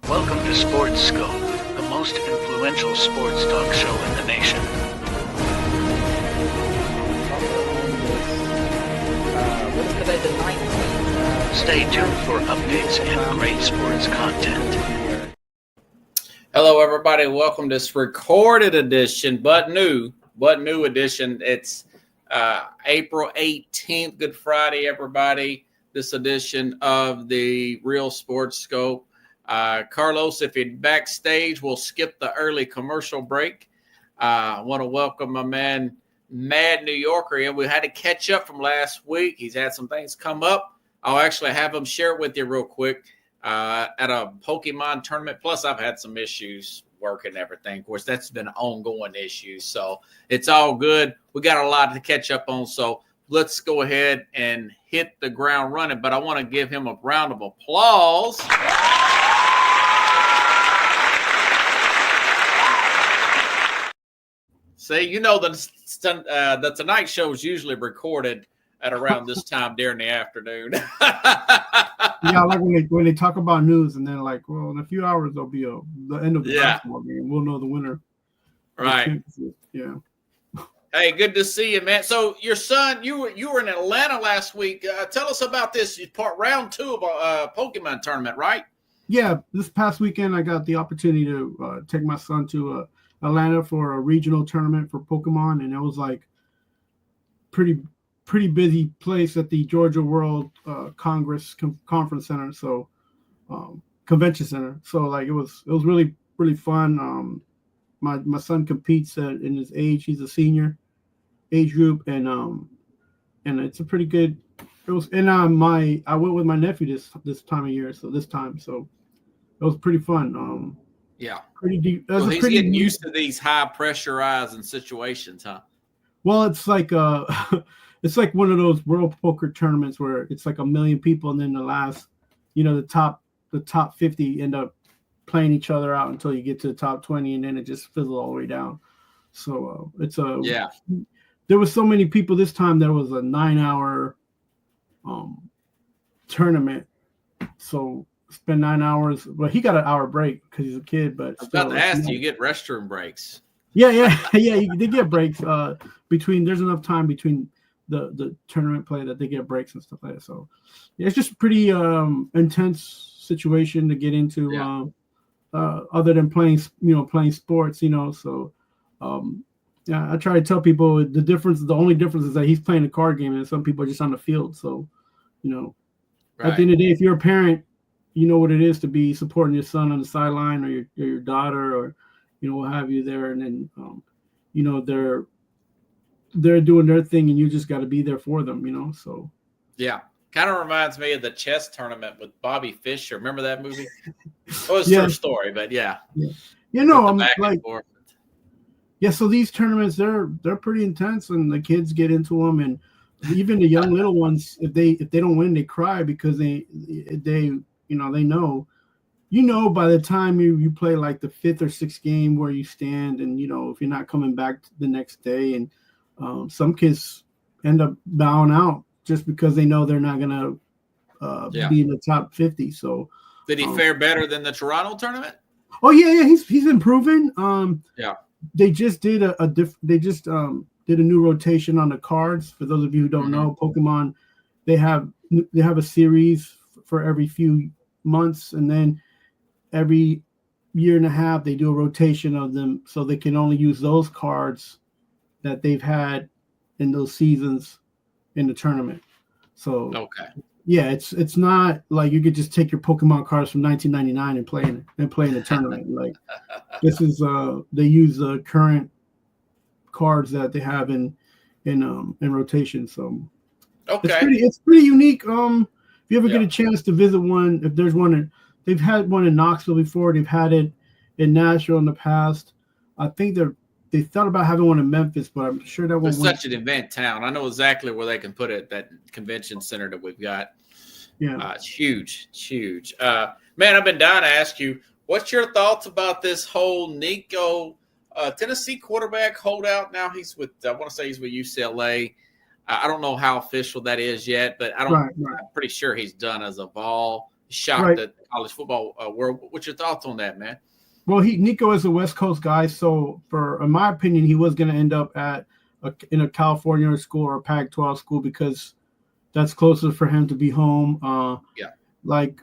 Welcome to Sports Scope, the most influential sports talk show in the nation. Stay tuned for updates and great sports content. Hello, everybody. Welcome to this recorded edition, but new edition. It's April 18th, Good Friday, everybody. This edition of the Real Sports Scope. Carlos, if you're backstage, we'll skip the early commercial break. I want to welcome my man, Mad New Yorker. And we had to catch up from last week. He's had some things come up. I'll actually have him share it with you real quick. At a Pokemon tournament. Plus, I've had some issues working and everything. Of course, that's been an ongoing issue. So it's all good. We got a lot to catch up on. So let's go ahead and hit the ground running. But I want to give him a round of applause. See, you know, the Tonight Show is usually recorded at around this time during the afternoon. Yeah, like when they talk about news and then like, well, in a few hours there'll be the end of the basketball game. We'll know the winner. Right. Yeah. Hey, good to see you, man. So your son, you were in Atlanta last week. Tell us about this round 2 of a Pokemon tournament, right? Yeah, this past weekend I got the opportunity to take my son to Atlanta for a regional tournament for Pokemon, and it was like pretty busy place at the Georgia World Congress Conference Center, so convention center. So like it was really fun. My son competes in his age. He's a senior age group, and it's a pretty good. It was and I went with my nephew this time of year, so it was pretty fun. Yeah, pretty deep. Well, he's getting used to these high pressurizing situations, huh? Well, it's like it's like one of those world poker tournaments where it's like 1 million people, and then the last, the top 50 end up playing each other out until you get to the top 20, and then it just fizzles all the way down. So it's a There was so many people this time. There was a 9-hour tournament, so spend 9 hours. Well, he got an hour break because he's a kid, but I was about to ask, you get restroom breaks? Yeah. They get breaks between. There's enough time between the tournament play that they get breaks and stuff like that. So yeah, it's just a pretty intense situation to get into. Yeah. Other than playing sports, So I try to tell people the difference. The only difference is that he's playing a card game, and some people are just on the field. So Right. At the end of the day, if you're a parent, you know what it is to be supporting your son on the sideline, or your daughter, or what have you there, and then they're doing their thing, and you just got to be there for them, So yeah, kind of reminds me of the chess tournament with Bobby Fischer. Remember that movie? It was a true story, but yeah. I'm like, yeah. So these tournaments, they're pretty intense, and the kids get into them, and even the young little ones, if they don't win, they cry because they know, by the time you play like the 5th or 6th game where you stand, and if you're not coming back the next day, and some kids end up bowing out just because they know they're not gonna be in the top 50. So did he fare better than the Toronto tournament? Oh yeah, he's improving. They just did did a new rotation on the cards. For those of you who don't know, Pokemon, they have a series for every few months, and then every year and a half they do a rotation of them, so they can only use those cards that they've had in those seasons in the tournament. So yeah, it's not like you could just take your Pokemon cards from 1999 and play in the tournament. Like this is they use the current cards that they have in rotation. So it's pretty unique. If you ever get a chance to visit one, if there's one, they've had one in Knoxville before. They've had it in Nashville in the past. I think they thought about having one in Memphis, but I'm sure that one. It's such an event town. I know exactly where they can put it. That convention center that we've got. Yeah, it's huge. Man, I've been dying to ask you, what's your thoughts about this whole Nico Tennessee quarterback holdout? Now he's with, I want to say he's with UCLA. I don't know how official that is yet, but I'm pretty sure he's done as of all shocked at college football world. What's your thoughts on that, man? Well, Nico is a West Coast guy, so in my opinion, he was going to end up in a California school or a Pac-12 school because that's closer for him to be home. Like,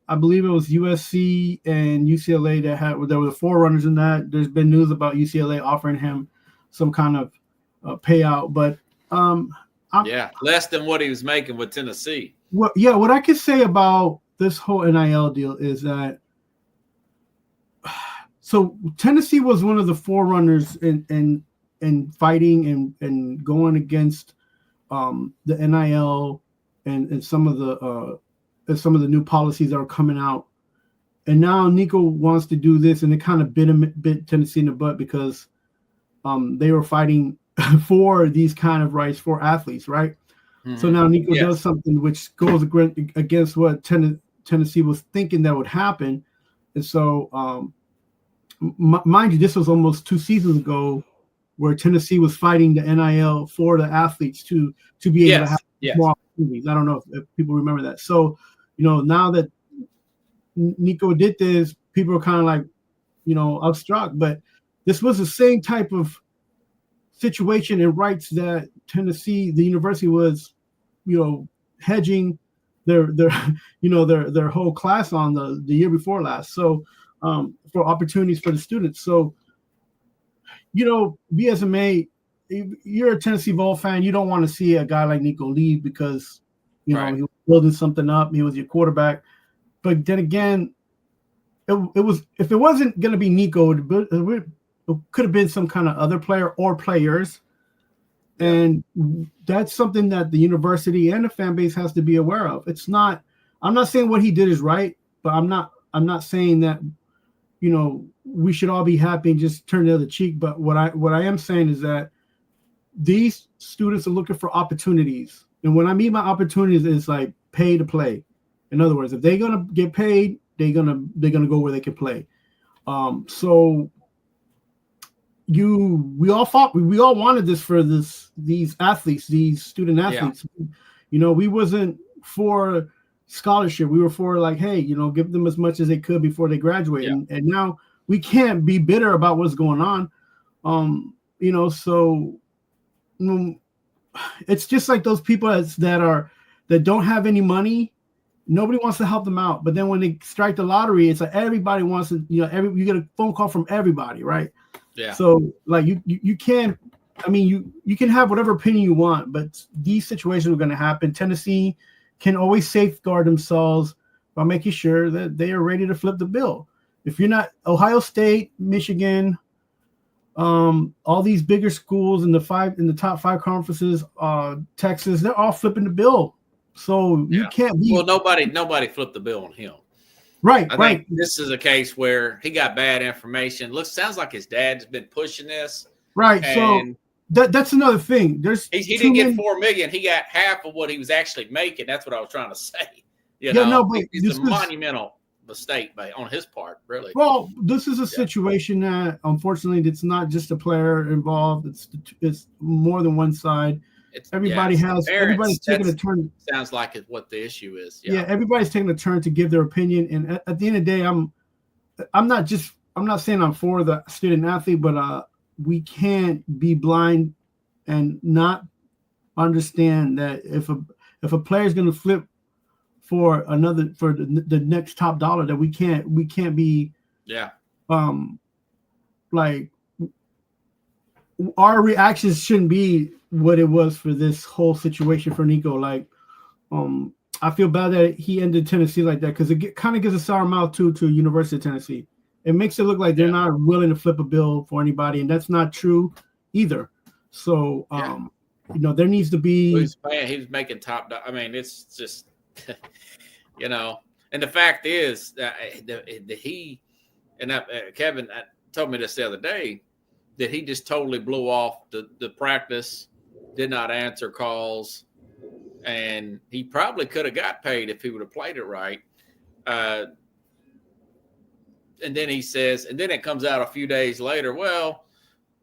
I believe it was USC and UCLA there were the forerunners in that. There's been news about UCLA offering him some kind of payout, but less than what he was making with Tennessee. Well, yeah, what I could say about this whole NIL deal is that so Tennessee was one of the forerunners in fighting and going against the NIL and some of the new policies that are coming out. And now Nico wants to do this, and it kind of bit Tennessee in the butt because they were fighting for these kind of rights for athletes, right? Mm-hmm. So now Nico does something which goes against what Tennessee was thinking that would happen. And so, mind you, this was almost 2 seasons ago where Tennessee was fighting the NIL for the athletes to be able to have more opportunities. I don't know if people remember that. So, now that Nico did this, people are kind of like, upstruck. But this was the same type of situation and rights that Tennessee, the university, was, hedging their whole class on the year before last. So for opportunities for the students. So, BSMA, if you're a Tennessee Vol fan, you don't want to see a guy like Nico leave because, he was building something up. He was your quarterback. But then again, it was, if it wasn't going to be Nico, it could have been some kind of other player or players. And that's something that the university and the fan base has to be aware of. I'm not saying what he did is right, but I'm not saying that, we should all be happy and just turn the other cheek. But what I am saying is that these students are looking for opportunities. And when I mean by opportunities, it's like pay to play. In other words, if they're going to get paid, they're going to go where they can play. So we all wanted this for these athletes, these student athletes. We wasn't for scholarship. We were for like, hey, give them as much as they could before they graduate. And now we can't be bitter about what's going on. So it's just like those people that don't have any money. Nobody wants to help them out. But then when they strike the lottery, it's like everybody wants to, you get a phone call from everybody, right? Yeah. So like you can't, you can have whatever opinion you want, but these situations are going to happen. Tennessee can always safeguard themselves by making sure that they are ready to flip the bill. If you're not Ohio State, Michigan, all these bigger schools in the top 5 conferences, Texas, they're all flipping the bill. So you can't be. Well, nobody flipped the bill on him. Right. I think this is a case where he got bad information. Sounds like his dad's been pushing this. Right. So that's another thing. He didn't get $4 million. He got half of what he was actually making. That's what I was trying to say. But it's a monumental mistake on his part, really. Well, this is a situation that unfortunately it's not just a player involved. It's more than one side. Everybody's taking a turn. Sounds like it's what the issue is. Yeah, everybody's taking a turn to give their opinion. And at the end of the day, I'm not saying I'm for the student athlete, but we can't be blind and not understand that if a player is going to flip for the next top dollar, that we can't be like our reactions shouldn't be what it was for this whole situation for Nico. Like, I feel bad that he ended Tennessee like that because it kind of gives a sour mouth to University of Tennessee. It makes it look like they're not willing to flip a bill for anybody, and that's not true either. So, there needs to be. Well, he was making top. It's just, And the fact is that Kevin told me this the other day that he just totally blew off the practice, did not answer calls, and he probably could have got paid if he would have played it right. And then he says, and then it comes out a few days later, well,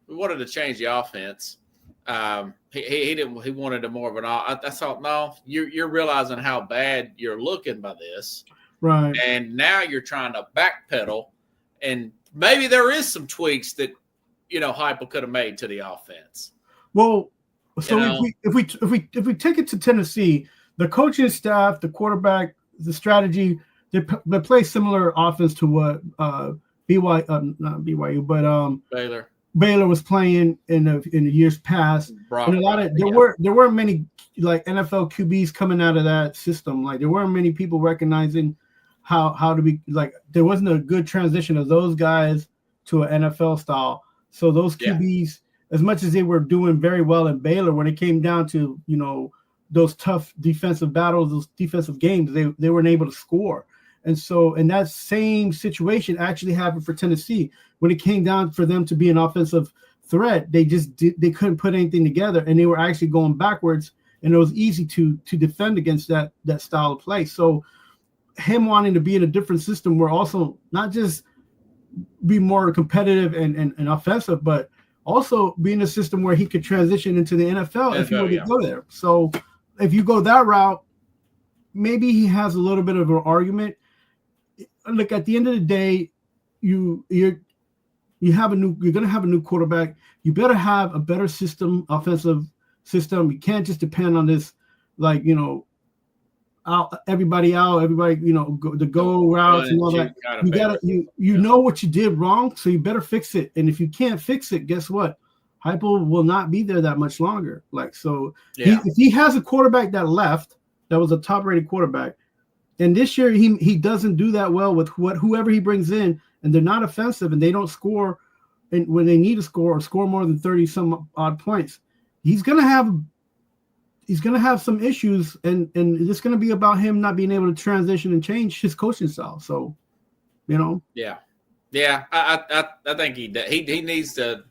we wanted to change the offense. He wanted a more of an. I thought, no, you're realizing how bad you're looking by this, right? And now you're trying to backpedal, and maybe there is some tweaks that Heupel could have made to the offense. Well, so if we take it to Tennessee, the coaching staff, the quarterback, the strategy, they play similar offense to what not BYU, but Baylor was playing in the years past. And a lot of there weren't many like NFL QBs coming out of that system. Like there weren't many people recognizing how to be like. There wasn't a good transition of those guys to an NFL style. So those QBs, as much as they were doing very well in Baylor, when it came down to those tough defensive battles, those defensive games, they weren't able to score. And so, in that same situation actually happened for Tennessee when it came down for them to be an offensive threat. They couldn't put anything together, and they were actually going backwards. And it was easy to defend against that style of play. So, him wanting to be in a different system, where also not just be more competitive and offensive, but also be in a system where he could transition into the NFL if he were to go there. So, if you go that route, maybe he has a little bit of an argument. Look, at the end of the day, you're going to have a new quarterback. You better have a better system, offensive system. You can't just depend on this, everybody, the go routes and all that. You know what you did wrong, so you better fix it. And if you can't fix it, guess what? Heupel will not be there that much longer. If he has a quarterback that left, that was a top-rated quarterback, and this year he doesn't do that well with whoever he brings in, and they're not offensive and they don't score, and when they need to score or score more than 30 some odd points, he's gonna have some issues, and it's gonna be about him not being able to transition and change his coaching style. So, Yeah. I think he needs to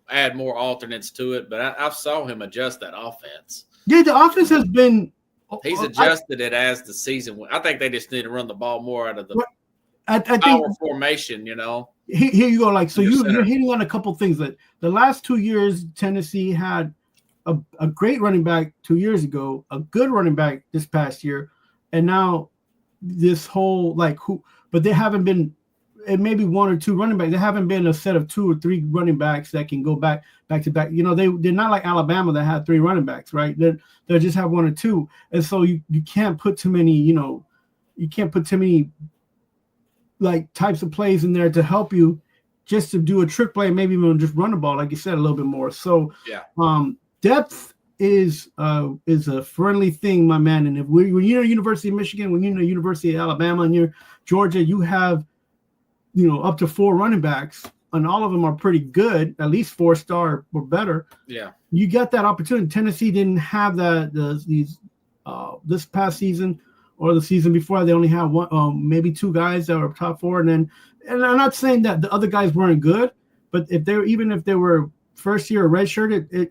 add more alternates to it, but I saw him adjust that offense. Yeah, the offense has been. He's adjusted it as the season went. I think they just need to run the ball more out of the power formation, Here you go. You're hitting on a couple things. That the last 2 years, Tennessee had a great running back 2 years ago, a good running back this past year, and now this whole but they haven't been. It may be one or two running backs. There haven't been a set of 2 or 3 running backs that can go back to back. They're not like Alabama that had 3 running backs, right? They just have 1 or 2, and so you can't put too many. You can't put too many types of plays in there to help you just to do a trick play, maybe even just run the ball, like you said, a little bit more. So depth is a friendly thing, my man. And when you're University of Michigan, when you're University of Alabama, and you're Georgia, you have up to 4 running backs, and all of them are pretty good, at least 4-star or better. Yeah, you got that opportunity. Tennessee didn't have that this past season or the season before. They only had 1, maybe 2 guys that were top 4, and I'm not saying that the other guys weren't good, but if they were first year redshirt,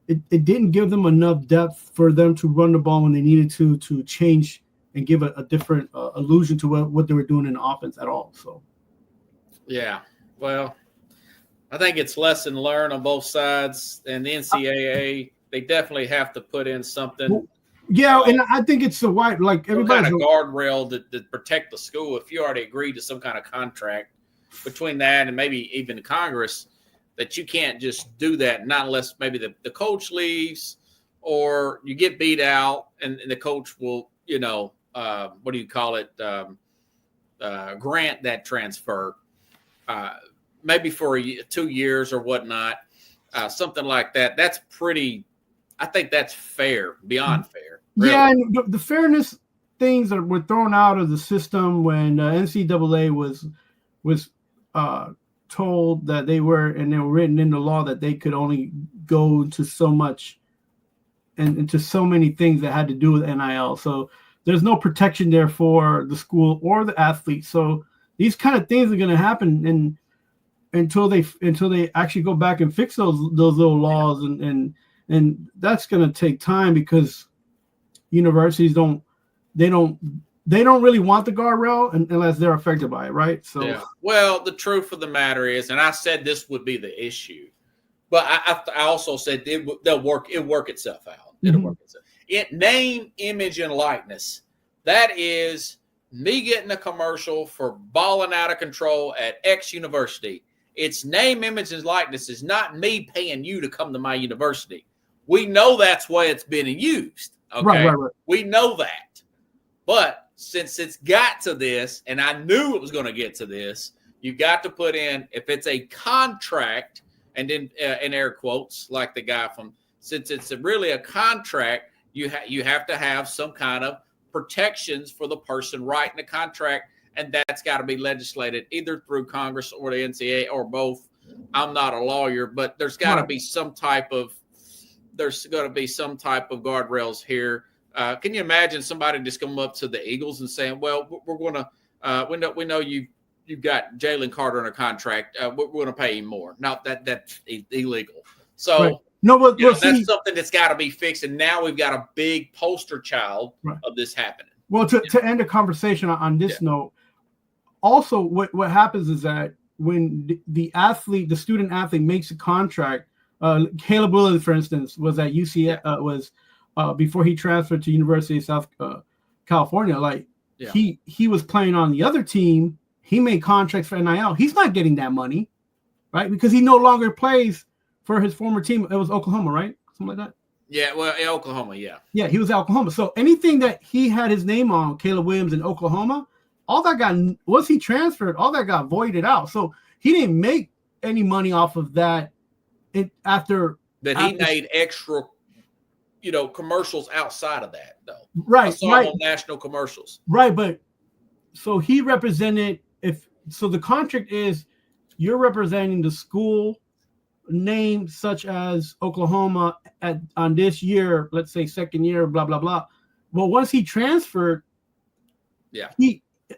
it didn't give them enough depth for them to run the ball when they needed to change and give a different illusion to what they were doing in the offense at all. So. Yeah, well, I think it's lesson learned on both sides, and the NCAA, they definitely have to put in something. Yeah, and I think it's everybody kind of guardrail to protect the school. If you already agreed to some kind of contract between that and maybe even the Congress, that you can't just do that, not unless maybe the coach leaves or you get beat out, and the coach will, what do you call it, grant that transfer. Maybe for 2 years or whatnot, something like that. That's pretty. I think that's fair, beyond fair. Really. Yeah, and the fairness things that were thrown out of the system when NCAA was told that they were written in the law that they could only go to so much and into so many things that had to do with NIL. So there's no protection there for the school or the athlete. So these kind of things are going to happen, and until they actually go back and fix those little laws, and that's going to take time because universities don't really want the guardrail unless they're affected by it, right? So yeah. Well, the truth of the matter is, and I said this would be the issue, But I also said they'll work. It'll work itself out. It'll work itself. Name, image, and likeness. That is me getting a commercial for balling out of control at X university. It's name, image, and likeness is not me paying you to come to my university. We know that's why it's been used. Okay, right. We know that. But since it's got to this, and I knew it was going to get to this, you got to put in, if it's a contract, and then in air quotes, like the guy from, since it's really a contract, you have to have some kind of protections for the person writing the contract, and that's got to be legislated either through Congress or the NCAA or both. I'm not a lawyer, but there's got to be some type of guardrails here. Can you imagine somebody just coming up to the Eagles and saying, "Well, we're going to we know you've got Jalen Carter on a contract. We're going to pay him more." Now that's illegal. So. Right. No, but that's something that's got to be fixed, and now we've got a big poster child of this happening. Well, to end the conversation on this note, also what happens is that when the student athlete makes a contract, Caleb Williams, for instance, was at UCF, before he transferred to University of South California. Like he was playing on the other team. He made contracts for NIL. He's not getting that money, right? Because he no longer plays for his former team. It was Oklahoma, right? Something like that. Yeah, well, in Oklahoma, yeah. Yeah, he was at Oklahoma. So anything that he had his name on, Caleb Williams in Oklahoma, all that once he transferred, all that got voided out. So he didn't make any money off of that after. But he made extra, commercials outside of that, though. Right. I saw him on national commercials. Right, but so he represented, so the contract is you're representing the school name, such as Oklahoma on this year, let's say second year, blah blah blah. But once he transferred,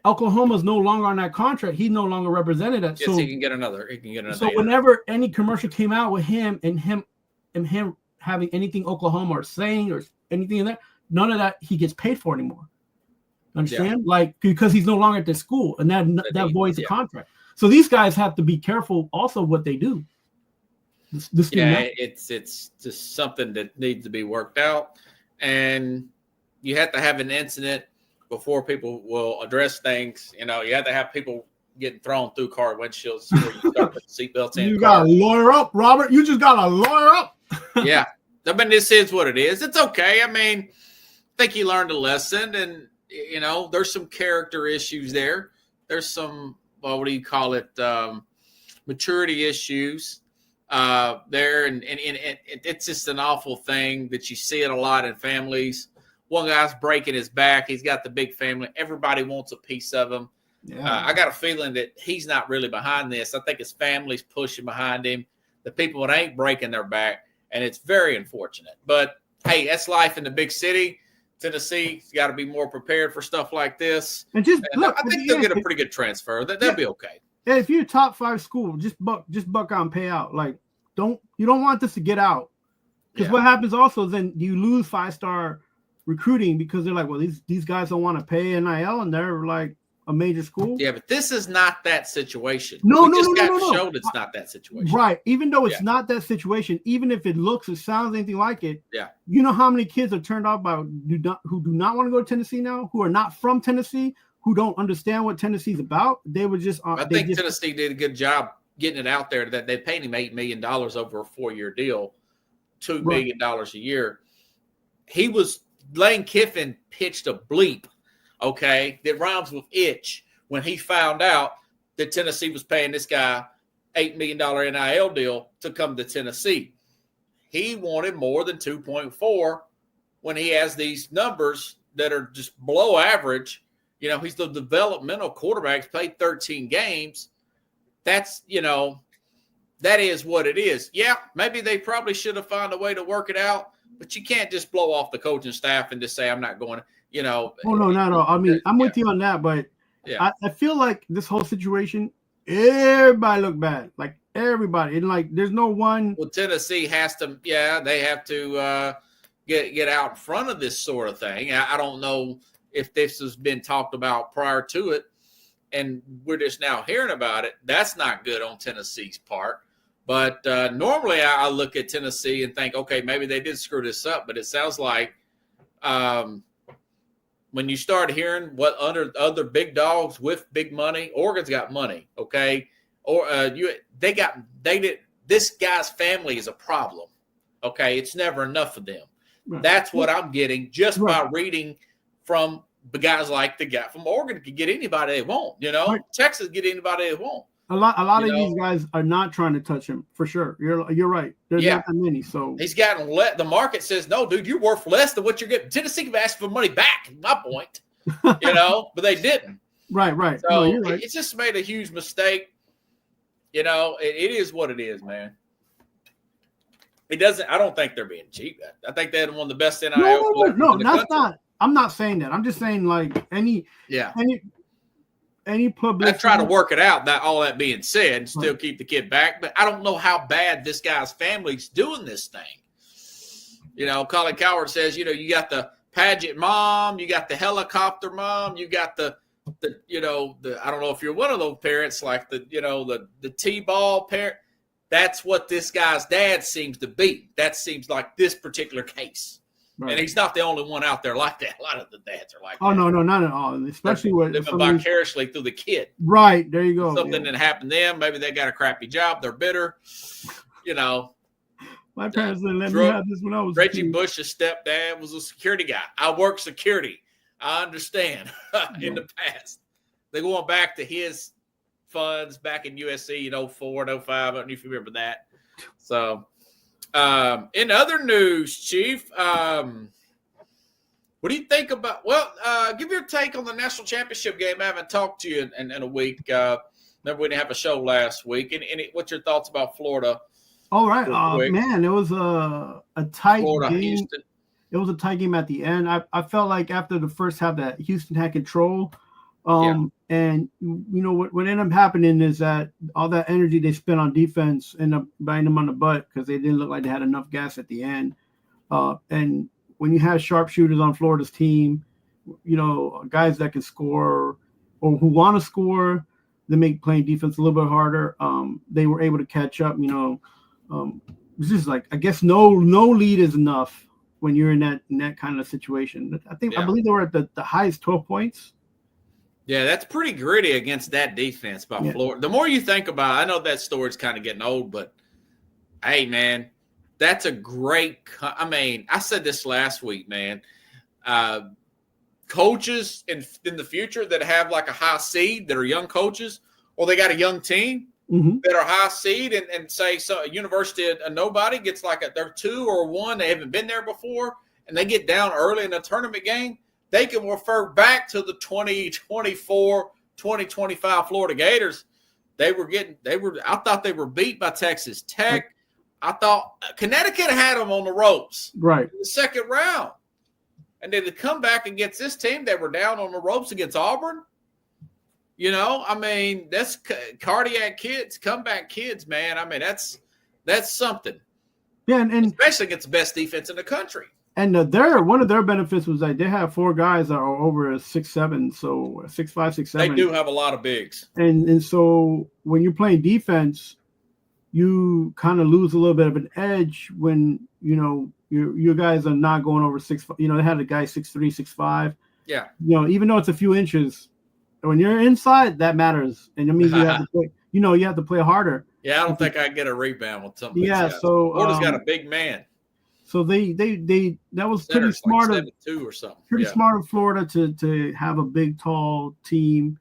Oklahoma's no longer on that contract. He's no longer represented that. Yes, so he can get another. So whenever any commercial came out with him and him having anything Oklahoma or saying or anything in there, none of that he gets paid for anymore. Understand? Yeah. Like, because he's no longer at the school, and that voids the contract. So these guys have to be careful also what they do. It's just something that needs to be worked out, and you have to have an incident before people will address things. You have to have people getting thrown through car windshields before you start putting seatbelts in. You got to lawyer up, Robert. You just got to lawyer up. Yeah, I mean, this is what it is. It's okay. I mean, I think he learned a lesson, and there's some character issues there. There's some, what do you call it, maturity issues there, and it's just an awful thing that you see it a lot in families. One guy's breaking his back. He's got the big family. Everybody wants a piece of him. Yeah. I got a feeling that he's not really behind this. I think his family's pushing behind him. The people that ain't breaking their back, and it's very unfortunate. But hey, that's life in the big city. Tennessee's got to be more prepared for stuff like this. And look, I think they'll get a pretty good transfer. They'll be okay. Yeah, if you're a top 5 school, just buck out and pay out. Like, you don't want this to get out, because what happens also is then you lose 5-star recruiting because they're like, well, these guys don't want to pay NIL, and they're like a major school. Yeah, but this is not that situation. No. Showed it's not that situation. Right. Even though it's not that situation, even if it looks or sounds anything like it. Yeah. You know how many kids are turned off by who do not want to go to Tennessee now, who are not from Tennessee, who don't understand what Tennessee's about. They were just. I think Tennessee did a good job getting it out there that they paid him $8 million over a 4-year deal, $2 million a year. Lane Kiffin pitched a bleep, that rhymes with itch, when he found out that Tennessee was paying this guy $8 million NIL deal to come to Tennessee. He wanted more than 2.4 when he has these numbers that are just below average. He's the developmental quarterback. He's played 13 games. That's, that is what it is. Yeah, maybe they probably should have found a way to work it out, but you can't just blow off the coaching staff and just say, I'm not going to, Oh, no, not at all. I mean, I'm with you on that, but I feel like this whole situation, everybody look bad. Like, everybody. And, like, there's no one. Well, Tennessee has to, they have to get out in front of this sort of thing. I don't know if this has been talked about prior to it, and we're just now hearing about it. That's not good on Tennessee's part. But normally I look at Tennessee and think, okay, maybe they did screw this up. But it sounds like when you start hearing what other big dogs with big money, Oregon's got money, okay? Or this guy's family is a problem, okay? It's never enough for them. Right. That's what I'm getting just by reading from the guys like the guy from Oregon can get anybody they want, Right. Texas get anybody they want. A lot of these guys are not trying to touch him for sure. You're right. There's not that many. So he's gotten the market says, no, dude, you're worth less than what you're getting. Tennessee can ask for money back. My point, but they didn't. Right. So you're right. It's just made a huge mistake. It is what it is, man. It doesn't. I don't think they're being cheap. I think they had one of the best NIL. No, that's not. I'm not saying that. I'm just saying like any publicity. I try to work it out. That all that being said, and still keep the kid back. But I don't know how bad this guy's family's doing this thing. Colin Cowherd says, you got the pageant mom, you got the helicopter mom, you got the I don't know if you're one of those parents like the T-ball parent. That's what this guy's dad seems to be. That seems like this particular case. Right. And he's not the only one out there like that. A lot of the dads are like that. No, not at all. Especially with living vicariously through the kid. Right. There you go. Something that happened to them. Maybe they got a crappy job. They're bitter. My parents didn't let me have this when I was Reggie Bush's stepdad was a security guy. I worked security. I understand in the past. They're going back to his funds back in USC in 04 and 05. I don't know if you remember that. So, in other news, Chief, what do you think about give your take on the national championship game. I haven't talked to you in a week. Remember we didn't have a show last week. And what's your thoughts about Florida? All right. Man, it was a tight Florida, game. Houston. It was a tight game at the end. I felt like after the first half that Houston had control. And what ended up happening is that all that energy they spent on defense ended up biting them on the butt because they didn't look like they had enough gas at the end. And when you have sharpshooters on Florida's team, guys that can score or who want to score, they make playing defense a little bit harder. They were able to catch up. It's just like I guess no lead is enough when you're in that kind of situation. I believe they were at the highest 12 points. Yeah, that's pretty gritty against that defense by Florida. The more you think about it, I know that story's kind of getting old, but hey, man, that's a great – I said this last week, man. Coaches in the future that have like a high seed that are young coaches or they got a young team that are high seed and say so a university of nobody gets they're 2 or 1, they haven't been there before, and they get down early in a tournament game, they can refer back to the 2024, 2025 Florida Gators. I thought they were beat by Texas Tech. I thought Connecticut had them on the ropes right in the second round. And then to come back against this team that were down on the ropes against Auburn, that's cardiac kids, comeback kids, man. That's something. Yeah, and especially against the best defense in the country. And one of their benefits was that they have 4 guys that are over 6'7", so 6'5", 6'7". They do have a lot of bigs. And so when you're playing defense, you kind of lose a little bit of an edge when your guys are not going over 6'5". They had a guy 6'3", 6'5". Yeah. Even though it's a few inches, when you're inside, that matters, and it means you have to play. You have to play harder. Yeah, I don't think I get a rebound with something. Yeah, so Florida's got a big man. So they that was pretty smart of 7'2" or something. Smart of Florida to have a big tall team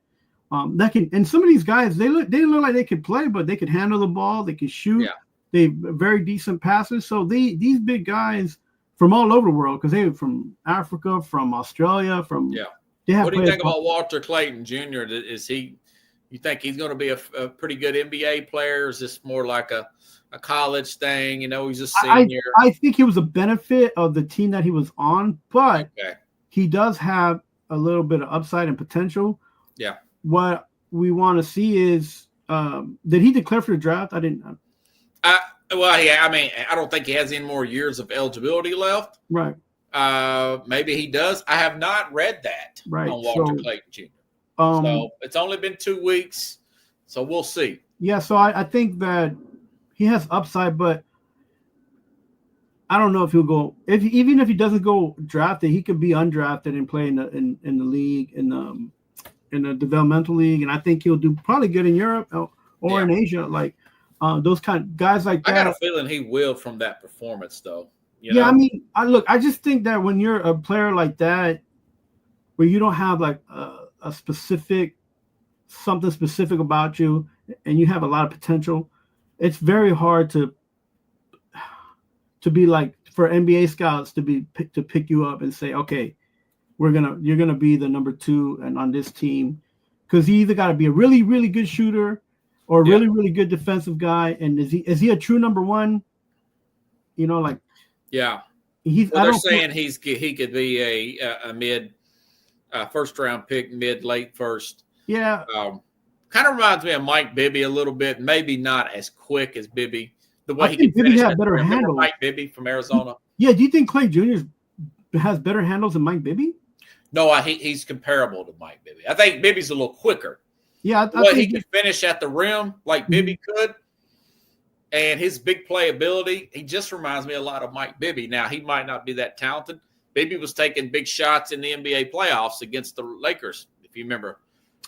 that can, and some of these guys they look like they could play, but they could handle the ball, they could shoot. Yeah. They very decent passes. So these big guys from all over the world, because they're from Africa, from Australia, from What do you think about Walter Clayton Jr.? You think he's going to be a pretty good NBA player? Or is this more like a college thing? He's a senior. I think he was a benefit of the team that he was on, but he does have a little bit of upside and potential. Yeah. What we want to see is, did he declare for the draft? I didn't. I don't think he has any more years of eligibility left. Right. Maybe he does. I have not read that on Walter Clayton Jr. So it's only been 2 weeks, so we'll see. Yeah, so I think that he has upside, but I don't know if he'll go. Even if he doesn't go drafted, he could be undrafted and play in the league in the developmental league, and I think he'll do probably good in Europe or in Asia, like those kind of guys like that. I got a feeling he will from that performance, though. You know? I mean, I just think that when you're a player like that, where you don't have like a specific something specific about you, and you have a lot of potential, it's very hard to be like for NBA scouts to pick you up and say, okay, you're gonna be the number 2 and on this team, because you either got to be a really really good shooter or a really really good defensive guy, and is he a true number 1? You know, like they're saying he could be a mid first round pick, mid late first. Yeah, kind of reminds me of Mike Bibby a little bit, maybe not as quick as Bibby. The way I think Bibby had better handles. Mike Bibby from Arizona. Yeah, do you think Clay Jr. has better handles than Mike Bibby? No, he's comparable to Mike Bibby. I think Bibby's a little quicker. Yeah, I think he can finish at the rim like Bibby could, and his big play ability, he just reminds me a lot of Mike Bibby. Now, he might not be that talented. Bibby was taking big shots in the NBA playoffs against the Lakers, if you remember,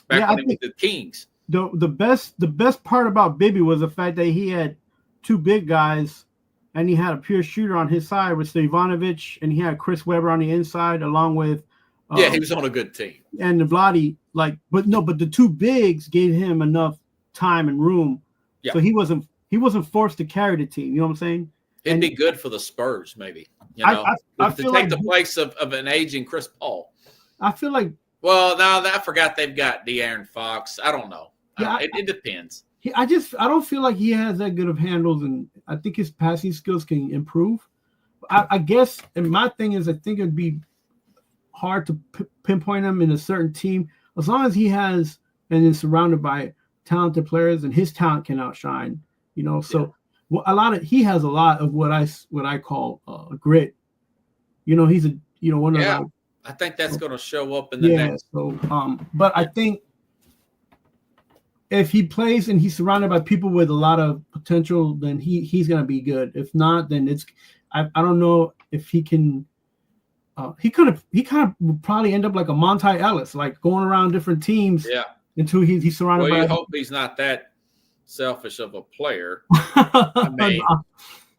back when he was the Kings. The best part about Bibby was the fact that he had 2 big guys, and he had a pure shooter on his side with Stevanovic, and he had Chris Webber on the inside, along with he was on a good team. And Vlade, but the 2 bigs gave him enough time and room, so he wasn't forced to carry the team. You know what I'm saying? It'd be good for the Spurs, maybe. You know, I to feel take like the place of an aging Chris Paul. I feel like. Well, now I forgot they've got De'Aaron Fox. I don't know. Yeah, it depends. I don't feel like he has that good of handles, and I think his passing skills can improve. I guess, and my thing is, I think it'd be hard to pinpoint him in a certain team as long as he has and is surrounded by talented players, and his talent can outshine. You know, so he has a lot of what I call grit. You know, he's one of the. I think that's going to show up in the next. So, but I think if he plays and he's surrounded by people with a lot of potential, then he's going to be good. If not, then I don't know if he can. He kind of would probably end up like a Monty Ellis, like going around different teams. Yeah. Until he's surrounded by. Well, you hope he's not that selfish of a player. I mean,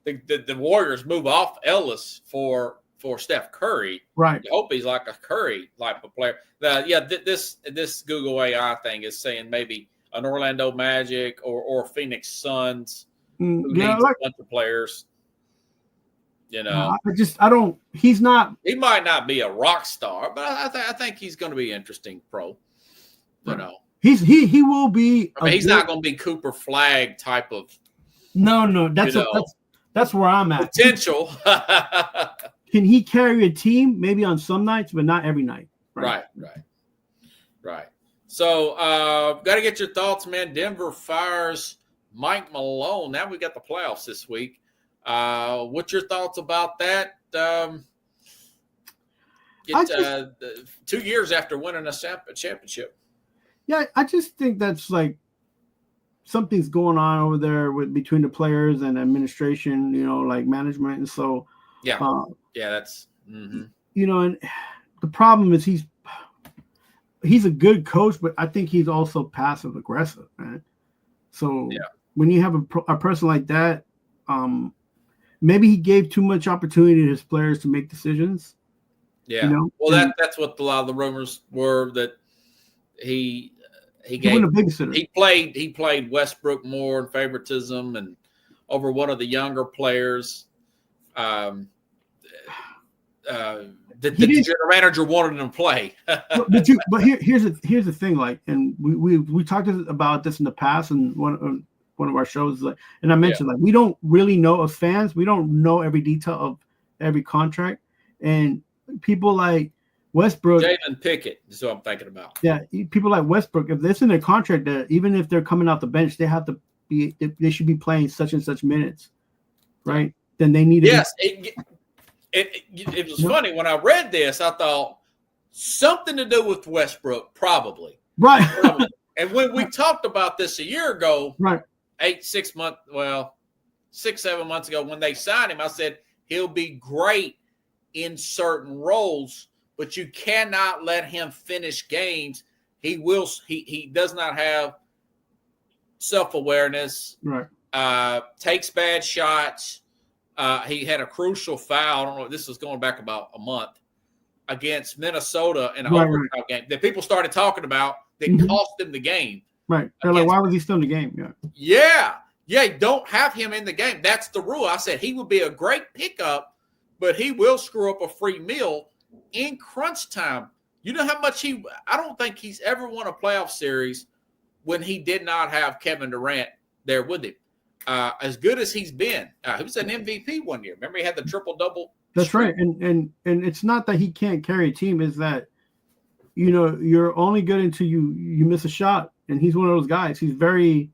the Warriors move off Ellis for Steph Curry. Right. You hope he's like a Curry type of player. This Google AI thing is saying maybe an Orlando Magic or Phoenix Suns who needs a bunch of players. You know, he's not. He might not be a rock star, but I think he's going to be interesting pro. You know, he will be. I mean, he's not going to be Cooper Flagg type of. No, that's where I'm at. Potential. Can he carry a team? Maybe on some nights, but not every night. Right. So, got to get your thoughts, man. Denver fires Mike Malone. Now we got the playoffs this week. What's your thoughts about that? 2 years after winning a championship. Yeah, I just think that's like something's going on over there between the players and administration, you know, like management. And so, that's, you know, and the problem is he's a good coach, but I think he's also passive aggressive, man. So when you have a person like that, maybe he gave too much opportunity to his players to make decisions. Yeah. You know? Well, that's what a lot of the rumors were, that he played Westbrook more in favoritism and over one of the younger players. The general manager wanted him to play. but here's the thing, like, and we talked about this in the past, and one of our shows, like, and I mentioned like we don't really know, as fans, we don't know every detail of every contract, and people like Westbrook, Jalen Pickett is what I'm thinking about. Yeah, people like Westbrook, if it's in their contract that even if they're coming off the bench, they should be playing such and such minutes, right? Then they need to. Yes, it was funny when I read this. I thought something to do with Westbrook, probably. Right. And when we talked about this a year ago, right, 6 months. Well, 6-7 months ago when they signed him. I said he'll be great in certain roles, but you cannot let him finish games. He does not have self-awareness. Right. Takes bad shots. He had a crucial foul. I don't know. This was going back about a month against Minnesota in an overtime game that people started talking about that cost them the game. Right. They're like, why was he still in the game? Yeah. Yeah. Yeah. Don't have him in the game. That's the rule. I said he would be a great pickup, but he will screw up a free meal in crunch time. You know how much I don't think he's ever won a playoff series when he did not have Kevin Durant there with him. As good as he's been. He was an MVP one year. Remember he had the triple-double? That's right. And it's not that he can't carry a team. It's that, you're only good until you miss a shot. And he's one of those guys. He's very,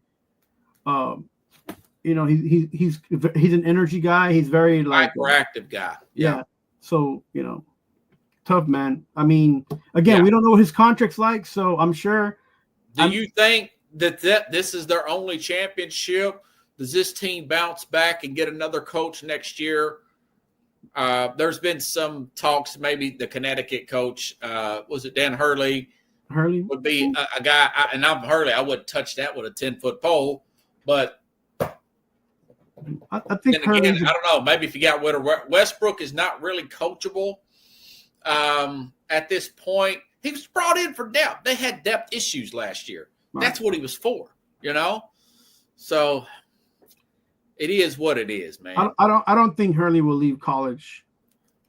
he's an energy guy. He's very hyperactive guy. Yeah. So, tough, man. I mean, again, we don't know what his contract's like. So I'm sure. Do you think that this is their only championship? Does this team bounce back and get another coach next year? There's been some talks. Maybe the Connecticut coach, was it Dan Hurley? Hurley would be a guy, and I'm Hurley. I wouldn't touch that with a 10-foot pole. But I think again, I don't know. Maybe if you got Westbrook is not really coachable at this point. He was brought in for depth. They had depth issues last year. Right. That's what he was for, So it is what it is, man. I don't think Hurley will leave college.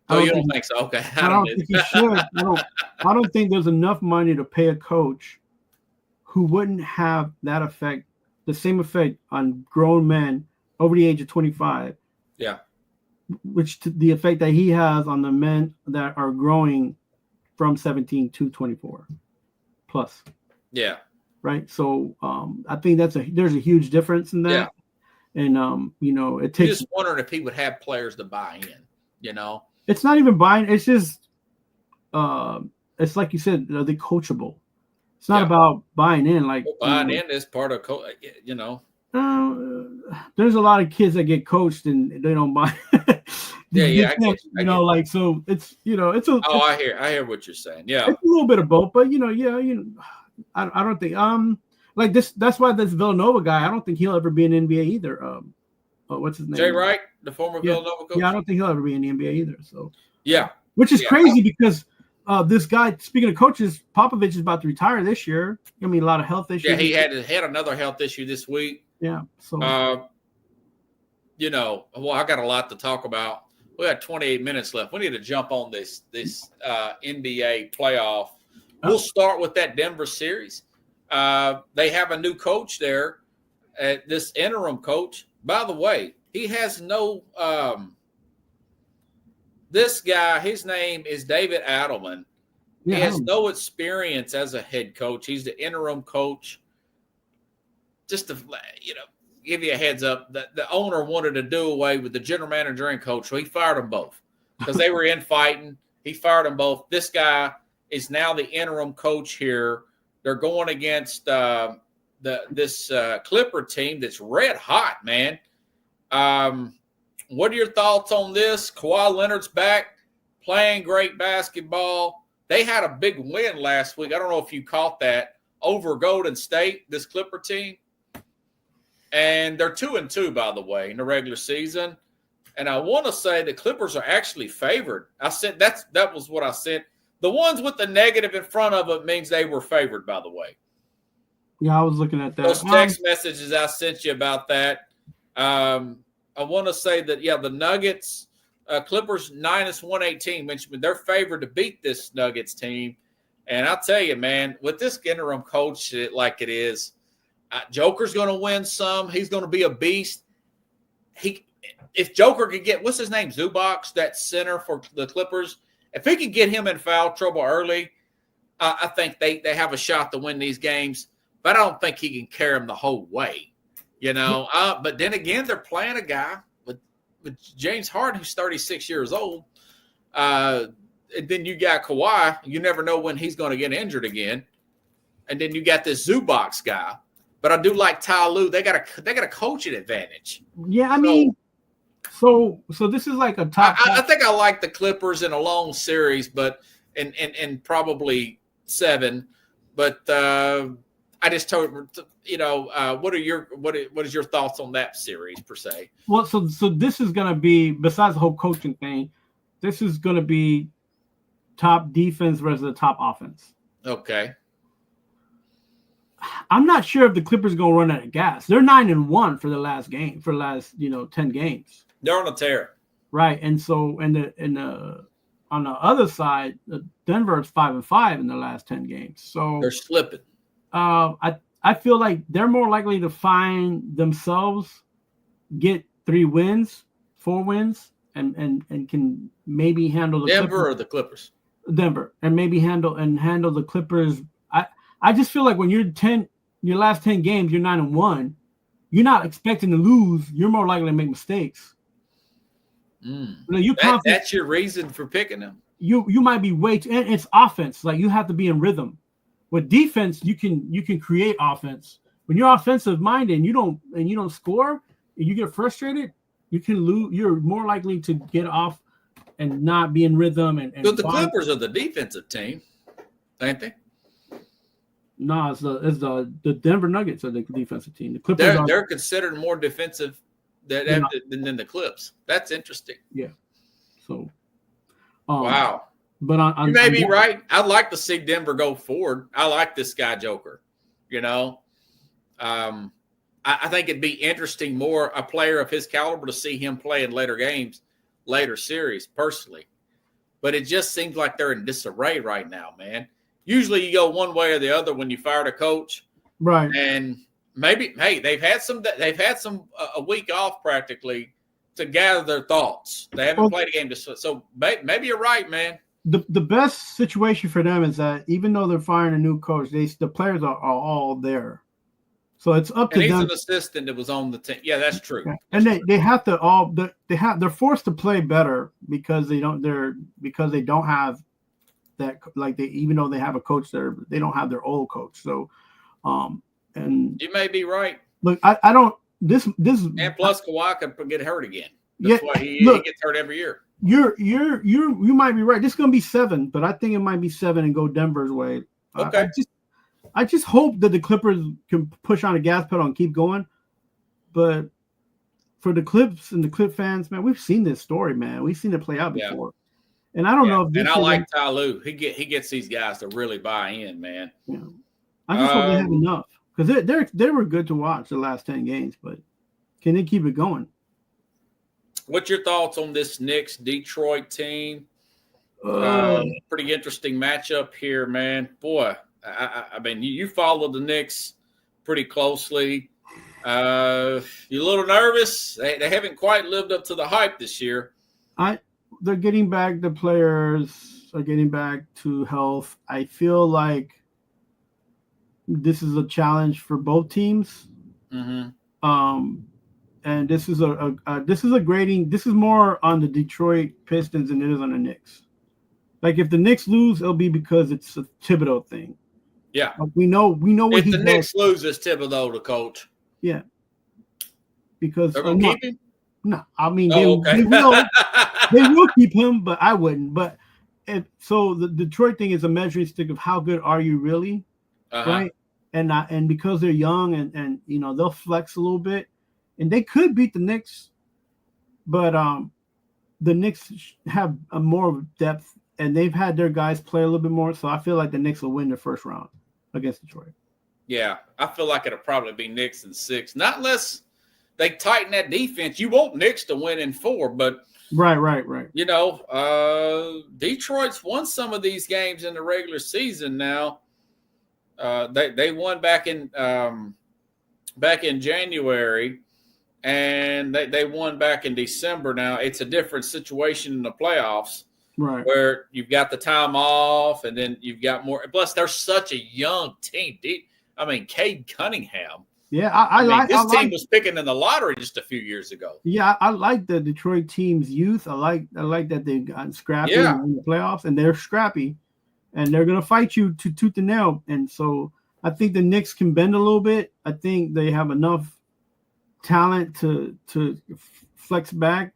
Oh, you don't think so? Okay. I don't think he should. I don't think there's enough money to pay a coach who wouldn't have that effect, the same effect on grown men over the age of 25. Yeah. Which the effect that he has on the men that are growing from 17 to 24 plus. Yeah. Right. So I think there's a huge difference in that. Yeah. And it takes. I'm just wondering if he would have players to buy in, It's not even buying. It's just, it's like you said, are they coachable? It's not about buying in. Like buying in is part of, there's a lot of kids that get coached and they don't buy. Yeah. So it's it's a. Oh, I hear what you're saying. Yeah, it's a little bit of both, but I don't think like this. That's why this Villanova guy. I don't think he'll ever be in the NBA either. What's his name? Jay Wright, the former Villanova coach. Yeah, I don't think he'll ever be in the NBA either. So yeah, which is crazy because this guy. Speaking of coaches, Popovich is about to retire this year. I mean, a lot of health issues. Yeah, he had another health issue this week. Yeah. So I got a lot to talk about. We got 28 minutes left. We need to jump on this NBA playoff. We'll start with that Denver series. They have a new coach there, this interim coach. By the way, he has no this guy, his name is David Adelman. Yeah. He has no experience as a head coach. He's the interim coach. Just to give you a heads up, the owner wanted to do away with the general manager and coach, so he fired them both because they were infighting. He fired them both. This guy is now the interim coach here. They're going against this Clipper team that's red hot, man. What are your thoughts on this? Kawhi Leonard's back, playing great basketball. They had a big win last week. I don't know if you caught that over Golden State, this Clipper team. And they're 2-2, by the way, in the regular season. And I want to say the Clippers are actually favored. I said that was what I said. The ones with the negative in front of it means they were favored, by the way. Yeah, I was looking at that. Those text messages I sent you about that. I want to say that, the Nuggets, Clippers -118, mentioned they're favored to beat this Nuggets team. And I'll tell you, man, with this interim coach like it is, Joker's going to win some. He's going to be a beast. If Joker could get, what's his name, Zubac, that center for the Clippers, if he could get him in foul trouble early, I think they have a shot to win these games. But I don't think he can carry them the whole way, But then again, they're playing a guy with James Harden, who's 36 years old. And then you got Kawhi. You never know when he's going to get injured again. And then you got this Zubac guy. but I do like Ty Lue. They got a coaching advantage. Yeah, I mean, so this is like a top. I think I like the Clippers in a long series, but and probably 7. But I just told what is your thoughts on that series per se? Well, so this is going to be, besides the whole coaching thing, this is going to be top defense versus the top offense. Okay. I'm not sure if the Clippers are going to run out of gas. They're 9-1 for the last 10 games. They're on a tear. Right. And so on the other side, Denver is 5-5 in the last 10 games. So they're slipping. I feel like they're more likely to find themselves get 3 wins, 4 wins, and can maybe handle the Denver Clippers. or the Clippers. Denver, and maybe handle the Clippers. I just feel like when your last 10 games, you're 9-1, you're not expecting to lose. You're more likely to make mistakes. That's your reason for picking them. You might be and it's offense. Like, you have to be in rhythm. With defense, you can create offense. When you're offensive minded and you don't score and you get frustrated, you can lose. You're more likely to get off and not be in rhythm. But the Clippers are the defensive team, ain't they? No, it's the Denver Nuggets are the defensive team. The Clippers they're considered more defensive than the Clips. That's interesting. Yeah. So, wow. But you may be right. I'd like to see Denver go forward. I like this guy Joker. I think it'd be interesting, more a player of his caliber, to see him play in later series personally. But it just seems like they're in disarray right now, man. Usually you go one way or the other when you fired a coach, right? And maybe they've had a week off practically to gather their thoughts. They haven't played a game, so maybe you're right, man. The best situation for them is that even though they're firing a new coach, the players are all there. So it's up to them. He's an assistant that was on the team. Yeah, that's true. Yeah. And they have to they're forced to play better because they don't have that, like, even though they have a coach there, they don't have their old coach. So and you may be right. Look, I don't this and plus Kawhi could get hurt again. That's why he gets hurt every year. You might be right. This is gonna be 7, but I think it might be 7 and go Denver's way. Okay. I just hope that the Clippers can push on the gas pedal and keep going. But for the Clips and the Clip fans, man, we've seen this story, man. We've seen it play out before. Yeah. And I don't know if I like Ty Lue. He gets these guys to really buy in, man. Yeah. I just hope they have enough, because they were good to watch the last 10 games, but can they keep it going? What's your thoughts on this Knicks Detroit team? Pretty interesting matchup here, man. Boy, I mean, you follow the Knicks pretty closely. You a little nervous? They haven't quite lived up to the hype this year. They're getting back. The players are getting back to health. I feel like this is a challenge for both teams. Mm-hmm. And this is a grading. This is more on the Detroit Pistons than it is on the Knicks. Like, if the Knicks lose, it'll be because it's a Thibodeau thing. Yeah, we know what if the Knicks loses Thibodeau to coach. Yeah, because they're gonna keep him. No, I mean they will keep him, but I wouldn't. But so the Detroit thing is a measuring stick of how good are you really, right? And because they're young and they'll flex a little bit, and they could beat the Knicks, but the Knicks have a more depth, and they've had their guys play a little bit more. So I feel like the Knicks will win the first round against Detroit. Yeah, I feel like it'll probably be Knicks in 6, not unless they tighten that defense. You want Knicks to win in 4, but right. Detroit's won some of these games in the regular season now. They won back in January, and they won back in December. Now it's a different situation in the playoffs, right? Where you've got the time off, and then you've got more. Plus, they're such a young team. I mean, Cade Cunningham. Yeah, I like this team was picking in the lottery just a few years ago. Yeah, I like the Detroit team's youth. I like that they've gotten scrappy in the playoffs, and they're scrappy, and they're gonna fight you to tooth and nail. And so I think the Knicks can bend a little bit. I think they have enough talent to flex back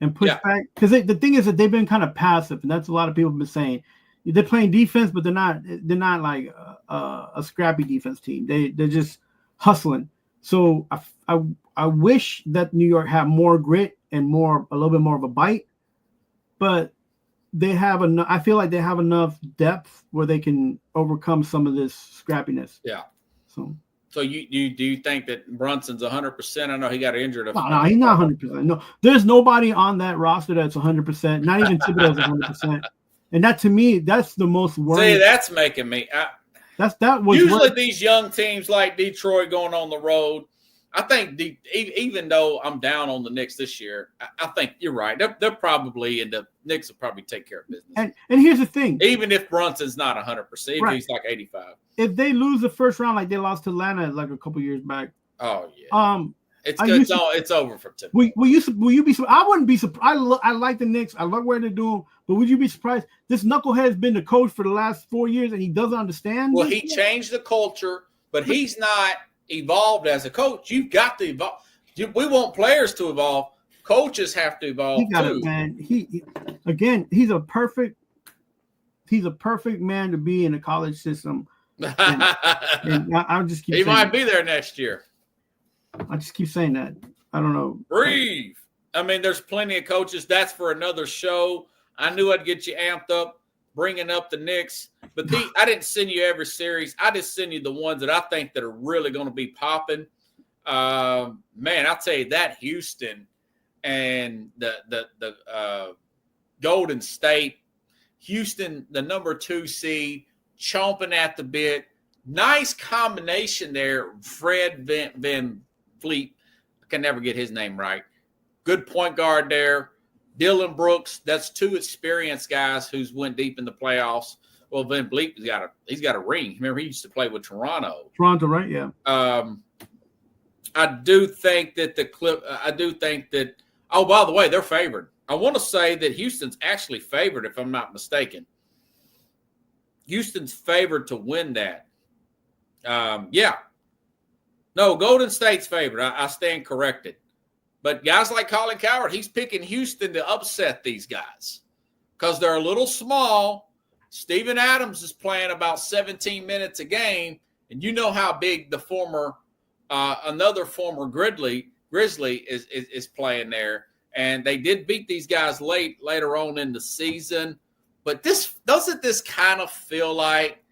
and push back. Because the thing is that they've been kind of passive, and that's a lot of people have been saying. They're playing defense, but they're not like a scrappy defense team. They're just hustling. So I wish that New York had more grit and a little bit more of a bite, but they have enough. I feel like they have enough depth where they can overcome some of this scrappiness. Yeah. So do you think that Brunson's 100%? I know he got injured. No, he's not 100%. No, there's nobody on that roster that's 100%. Not even Thibodeau's 100%. And that, to me, that's the most worrying. See, that's making me. That was usually these young teams like Detroit going on the road. I think even though I'm down on the Knicks this year, I think you're right. They're probably, and the Knicks will probably take care of business. And here's the thing: even if Brunson's not 100%, right. He's like 85. If they lose the first round, like they lost to Atlanta like a couple years back. Oh yeah. It's good. It's over for Tim. Will you be? I wouldn't be surprised. I like the Knicks. I love where they're doing. But would you be surprised? This knucklehead has been the coach for the last 4 years, and he doesn't understand. Well, he changed the culture, but he's not evolved as a coach. You've got to evolve. We want players to evolve. Coaches have to evolve too. Man, he's a perfect man to be in a college system. And I'll just keep. He might be there next year. I just keep saying that. I don't know. Breathe. I mean, there's plenty of coaches. That's for another show. I knew I'd get you amped up, bringing up the Knicks. But I didn't send you every series. I just send you the ones that I think that are really going to be popping. Man, I'll tell you that Houston and the Golden State. Houston, the number 2 seed, chomping at the bit. Nice combination there. Fred Van Fleet. I can never get his name right. Good point guard there. Dylan Brooks. That's 2 experienced guys who's went deep in the playoffs. Well, Van Vliet he's got a ring. Remember, he used to play with Toronto. Toronto, right? Yeah. I do think that. Oh, by the way, they're favored. I want to say that Houston's actually favored, if I'm not mistaken. Houston's favored to win that. Yeah. No, Golden State's favored. I stand corrected. But guys like Colin Cowherd, he's picking Houston to upset these guys because they're a little small. Steven Adams is playing about 17 minutes a game, and you know how big the another former Grizzly is playing there. And they did beat these guys later on in the season. But doesn't this kind of feel like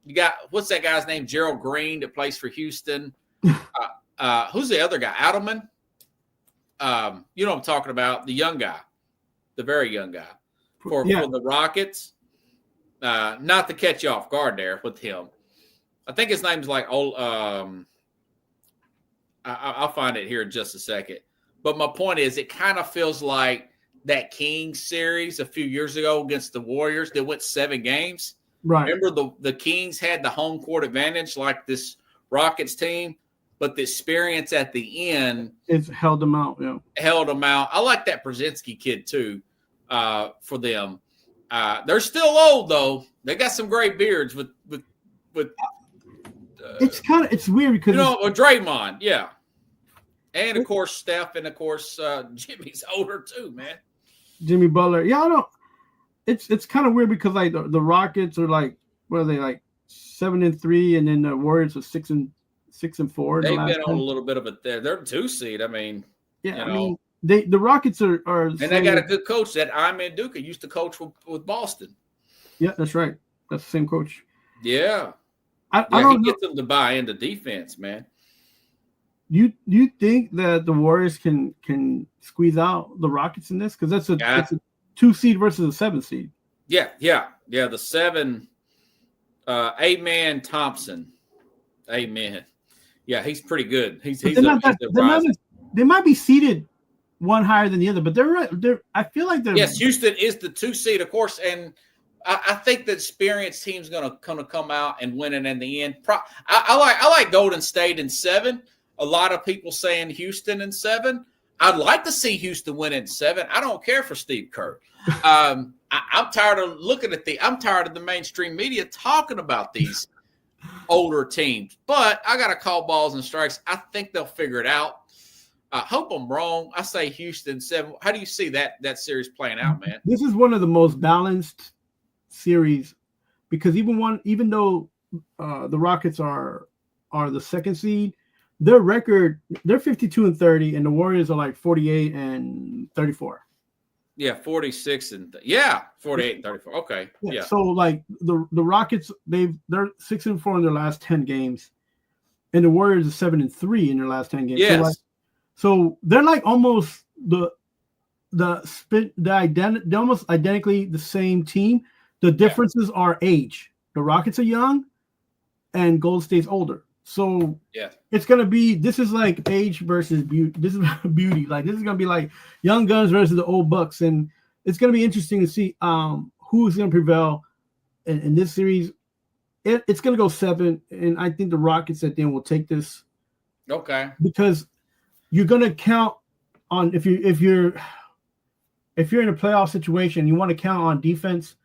you got, what's that guy's name? Gerald Green that plays for Houston. Who's the other guy? Adelman? You know what I'm talking about, the young guy, the very young guy for the Rockets. Not to catch you off guard there with him. I think his name's like I'll find it here in just a second. But my point is, it kind of feels like that Kings series a few years ago against the Warriors that went 7 games. Right. Remember the Kings had the home court advantage like this Rockets team. But the experience at the end, it's held them out. Yeah, held them out. I like that Brzezinski kid too. For them, they're still old though. They got some gray beards with. It's weird because with Draymond, yeah, and of course Steph, and of course Jimmy's older too, man. Jimmy Butler, yeah, I don't. It's kind of weird because like the Rockets are like, what are they, like 7-3, and then the Warriors are 6-4. They've been on a little bit of they're a 2 seed. I mean, yeah, I mean, the Rockets are and they got a good coach. That Ime Udoka used to coach with Boston. Yeah, that's right. That's the same coach. Yeah, I don't he gets them to buy into defense, man. You think that the Warriors can squeeze out the Rockets in this? Because that's a 2 seed versus a 7 seed. Yeah. The 7, Amen Thompson. Amen. Yeah, he's pretty good. They might be seeded one higher than the other, but they're. I feel like they're. Yes, Houston is the 2 seed, of course, and I think the experienced team's going to come out and win it in the end. I like Golden State in 7. A lot of people saying Houston in 7. I'd like to see Houston win in 7. I don't care for Steve Kerr. I'm tired of looking at I'm tired of the mainstream media talking about these older teams. But I got to call balls and strikes. I think they'll figure it out. I hope I'm wrong. I say Houston 7. How do you see that series playing out, man? This is one of the most balanced series because even though the Rockets are the second seed, their record, they're 52-30, and the Warriors are like 48-34. Yeah, 46 and 48 and 34. Okay. Yeah. So like the Rockets, they're 6-4 in their last 10 games, and the Warriors are 7-3 in their last 10 games. Yes. So they're like almost they're almost identically the same team. The differences are age. The Rockets are young, and Golden State's older. So it's gonna be. This is like age versus beauty. This is beauty. Like this is gonna be like young guns versus the old bucks, and it's gonna be interesting to see who's gonna prevail in this series. It's gonna go 7, and I think the Rockets at the end will take this. Okay. Because you're gonna count on if you're in a playoff situation, you want to count on defense.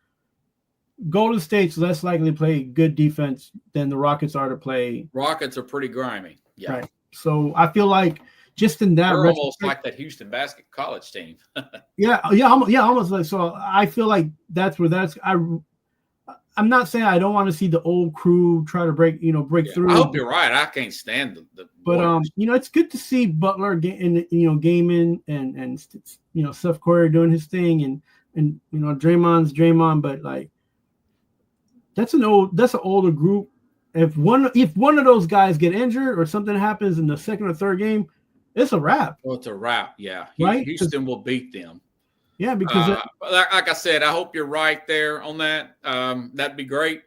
Golden State's less likely to play good defense than the Rockets are to play. Rockets are pretty grimy. Yeah. Right. So I feel like just in that, they're almost like that Houston college team. almost like so. I feel like I'm not saying I don't want to see the old crew try to break through. I hope you're right. I can't stand the but it's good to see Butler gaming and Steph Curry doing his thing and Draymond's Draymond, but like that's an older group. If one of those guys get injured or something happens in the second or third game, it's a wrap. Well, it's a wrap. Yeah, right. Houston will beat them. Yeah, because like I said, I hope you're right there on that. That'd be great.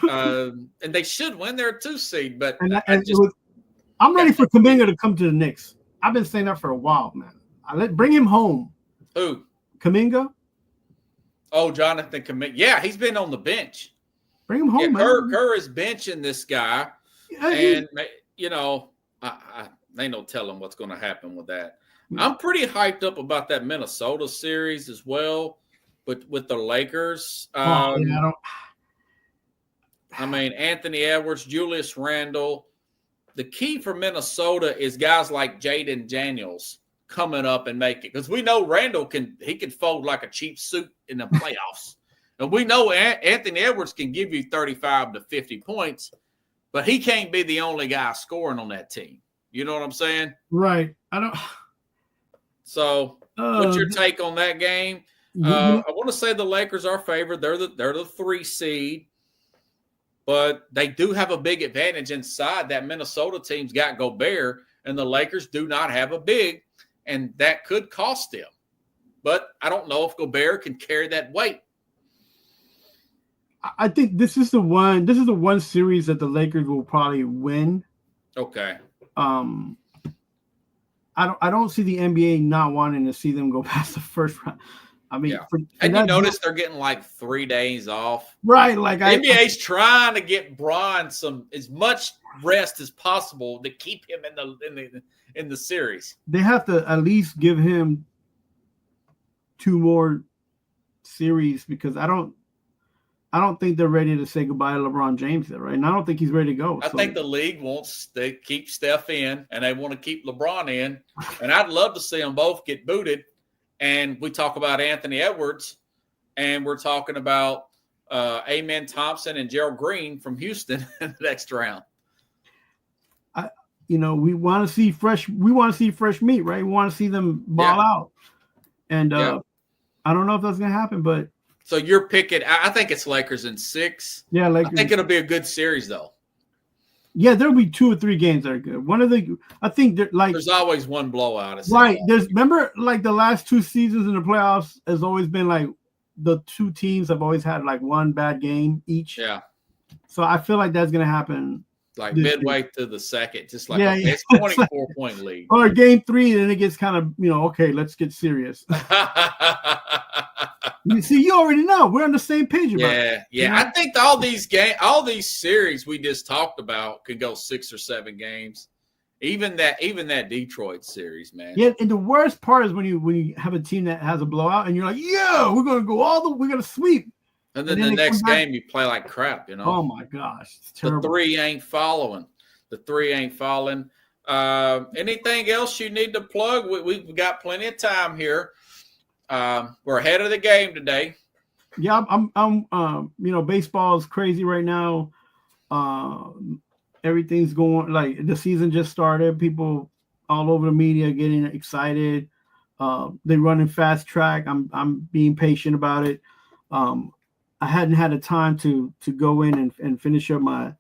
And they should win their 2 seed. But I'm ready for Kuminga to come to the Knicks. I've been saying that for a while, man. Bring him home. Who? Kaminga. Oh, Jonathan Kuminga. Yeah, he's been on the bench. Bring him home, man. Kerr is benching this guy, and I ain't no telling what's going to happen with that. I'm pretty hyped up about that Minnesota series as well, but with the Lakers. I mean, Anthony Edwards, Julius Randle. The key for Minnesota is guys like Jaden Daniels coming up and make it, because we know Randle can fold like a cheap suit in the playoffs, and we know Anthony Edwards can give you 35 to 50 points, but he can't be the only guy scoring on that team. You know what I'm saying? Right. So, what's your take on that game? I want to say the Lakers are favored. They're the 3 seed, but they do have a big advantage inside. That Minnesota team's got Gobert, and the Lakers do not have a big, and that could cost them. But I don't know if Gobert can carry that weight. I think this is the one series that the Lakers will probably win. Okay. I don't see the NBA not wanting to see them go past the first round. I mean, and you notice they're getting like 3 days off, right? Like the NBA's trying to get Bron as much rest as possible to keep him in the series. They have to at least give him 2 more series, because I don't think they're ready to say goodbye to LeBron James yet, right? And I don't think he's ready to go. I think the league wants to keep Steph in, and they want to keep LeBron in. And I'd love to see them both get booted. And we talk about Anthony Edwards, and we're talking about Amen Thompson and Gerald Green from Houston in the next round. We want to see fresh. We want to see fresh meat, right? We want to see them ball out. And I don't know if that's going to happen, but. So you're picking. I think it's Lakers in 6. Yeah, Lakers. I think it'll be a good series, though. Yeah, there'll be 2 or 3 games that are good. I think there's always one blowout. Right. Remember, like the last 2 seasons in the playoffs has always been like the 2 teams have always had like one bad game each. Yeah. So I feel like that's gonna happen. Like midway to the second, just like it's 24-point lead. Or game 3, then it gets kind of okay, let's get serious. You see, you already know we're on the same page about it. Yeah. I think all these series we just talked about could go 6 or 7 games. Even that Detroit series, man. Yeah, and the worst part is when you have a team that has a blowout and you're like, we're gonna sweep. And then the next game you play like crap, you know. Oh my gosh, it's terrible. The three ain't falling. Anything else you need to plug? We've got plenty of time here. We're ahead of the game today. Yeah, I'm baseball is crazy right now. Everything's going, like, the season just started. People all over the media getting excited. They run in fast track. I'm being patient about it. I hadn't had a time to go in and finish up my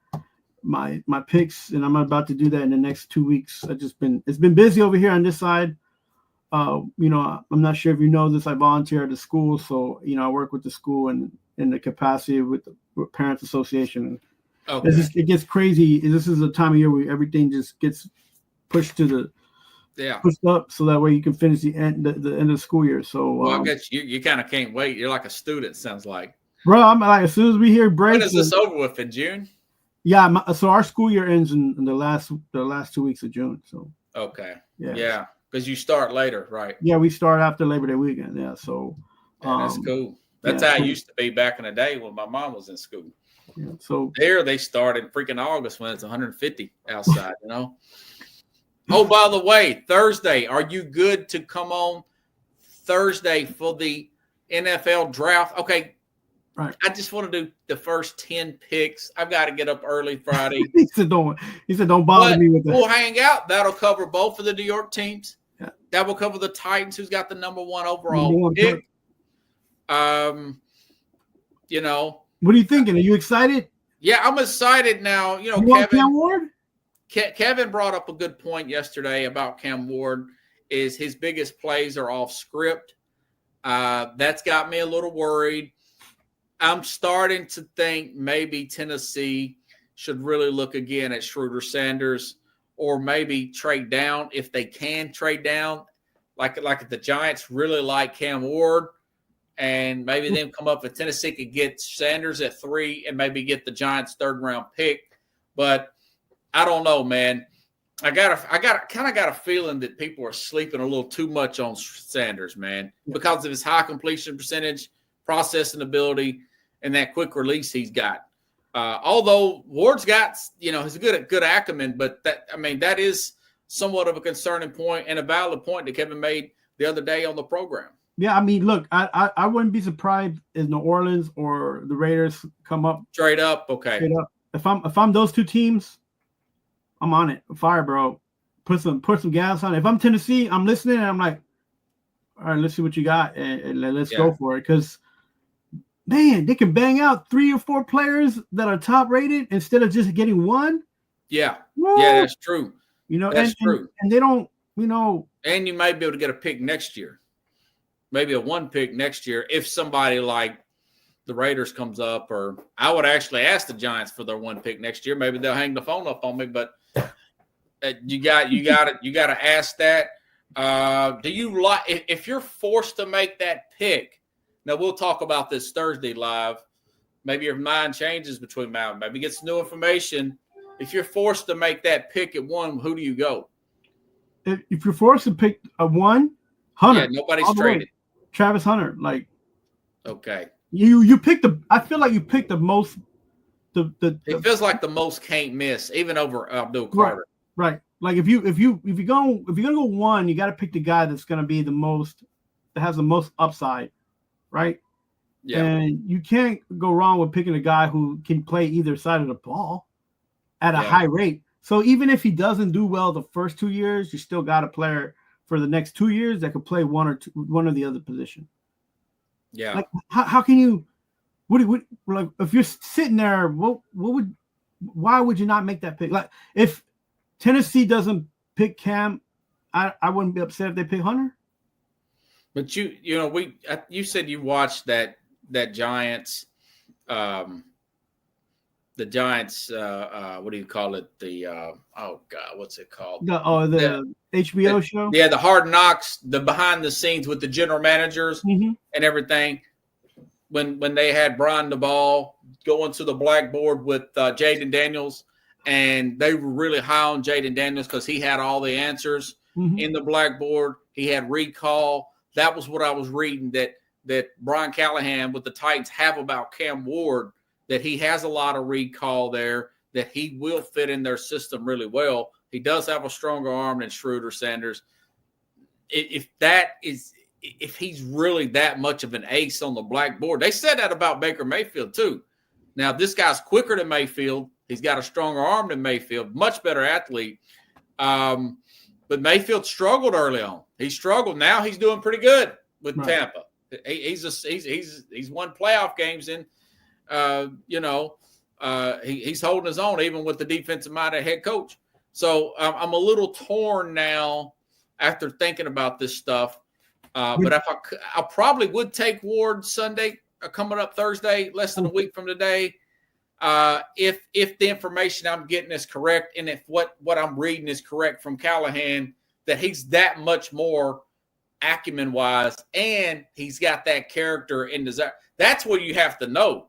picks, and I'm about to do that in the next 2 weeks. It's been busy over here on this side. I'm not sure if you know this. I volunteer at the school, so I work with the school and in the capacity with the Parents Association. Okay. It gets crazy. This is a time of year where everything just gets pushed pushed up, so that way you can finish the end of the school year. So I guess you kind of can't wait. You're like a student, sounds like. Bro, I'm like, as soon as we hear break. When is this over with, in June? Yeah, so our school year ends in the last 2 weeks of June. So okay, yeah, because you start later, right? Yeah, we start after Labor Day weekend. Yeah, so that's cool. That's how it used to be back in the day when my mom was in school. Yeah, so there they start in freaking August when it's 150 outside, you know. Oh, by the way, Thursday, are you good to come on Thursday for the NFL draft? Okay. Right. I just want to do the first 10 picks. I've got to get up early Friday. He said, don't bother me with that. We'll hang out. That'll cover both of the New York teams. Yeah. That will cover the Titans, who's got the number 1 overall pick. What are you thinking? Are you excited? Yeah, I'm excited now. You Cam Ward? Kevin brought up a good point yesterday about Cam Ward. Is his biggest plays are off script. That's got me a little worried. I'm starting to think maybe Tennessee should really look again at Schroeder Sanders, or maybe trade down if they can trade down. Like if the Giants really like Cam Ward, and maybe them come up if Tennessee could get Sanders at 3 and maybe get the Giants' 3rd round pick. But I don't know, man. I got a feeling that people are sleeping a little too much on Sanders, man, because of his high completion percentage, processing ability, and that quick release he's got. Although Ward's got, he's good acumen, but that is somewhat of a concerning point and a valid point that Kevin made the other day on the program. Yeah, look, I wouldn't be surprised if New Orleans or the Raiders come up straight up. Okay, straight up. If I'm those two teams, I'm on it. Fire, bro. Put some gas on it. If I'm Tennessee, I'm listening and I'm like, all right, let's see what you got and let's go for it. Because, man, they can bang out 3 or 4 players that are top rated instead of just getting one. Yeah. Whoa. Yeah, that's true. That's true. And they don't, And you might be able to get a pick next year. Maybe a 1 pick next year if somebody like the Raiders comes up, or I would actually ask the Giants for their 1 pick next year. Maybe they'll hang the phone up on me, but you got to ask that. Do you like if you're forced to make that pick? Now we'll talk about this Thursday live. Maybe your mind changes between now and maybe get some new information. If you're forced to make that pick at 1, who do you go? If you're forced to pick a 1, Hunter. Yeah, nobody's traded. Travis Hunter, okay. You picked I feel like you picked the most. It feels like the most can't miss, even over Abdul Carter. Right. Like if you're gonna go 1, you got to pick the guy that's gonna be the most, that has the most upside, right? Yeah. And you can't go wrong with picking a guy who can play either side of the ball at a high rate. So even if he doesn't do well the first 2 years, you still got a player for the next 2 years that could play one or the other position. Yeah. Like how can you? What like if you're sitting there? Why would you not make that pick? Like if Tennessee doesn't pick Cam, I wouldn't be upset if they pick Hunter. But you said you watched that Giants, the Giants. What do you call it? What's it called? The HBO show. Yeah, the Hard Knocks, the behind the scenes with the general managers and everything. When they had Brian DeBall going to the blackboard with Jaden Daniels, and they were really high on Jaden Daniels because he had all the answers in the blackboard. He had recall. That was what I was reading, that that Brian Callahan with the Titans have about Cam Ward, that he has a lot of recall there, that he will fit in their system really well. He does have a stronger arm than Schroeder Sanders. If he's really that much of an ace on the blackboard, they said that about Baker Mayfield too. Now, this guy's quicker than Mayfield. He's got a stronger arm than Mayfield, much better athlete. But Mayfield struggled early on. He struggled. Now he's doing pretty good with Tampa. He's won playoff games in. He's holding his own even with the defensive-minded head coach. So I'm a little torn now after thinking about this stuff. But if I probably would take Ward Sunday, coming up Thursday, less than a week from today. If the information I'm getting is correct, and if what I'm reading is correct from Callahan, that he's that much more acumen-wise, and he's got that character and desire. That's where you have to know.